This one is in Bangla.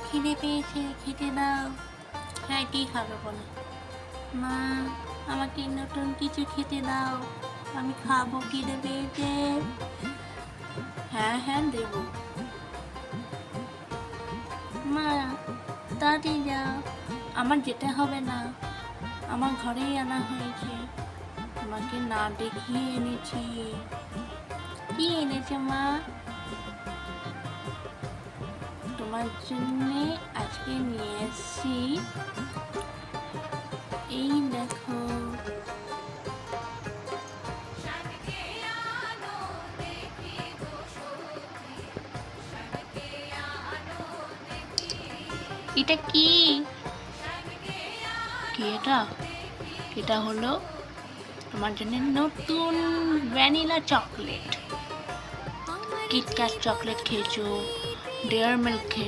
খিদে পেয়েছে, খেতে দাও। হ্যাঁ, কি খাবে বলো? মা, আমাকে নতুন কিছু খেতে দাও, আমি খাবো, খিদে পেয়েছে। হ্যাঁ হ্যাঁ, দেবো। মা, তাড়াতাড়ি যাও, আমার যেতে হবে না, আমার ঘরেই আনা হয়েছে, তোমাকে না দেখিয়ে এনেছি। কি এনেছে মা? তোমার জন্যে আজকে নিয়ে এসছি, এই দেখো। এটা কি? কি এটা? এটা হলো তোমার জন্য নতুন ভ্যানিলা চকলেট। কিটক্যাট চকলেট খেয়েছো, ডেয়ারি মিল্ক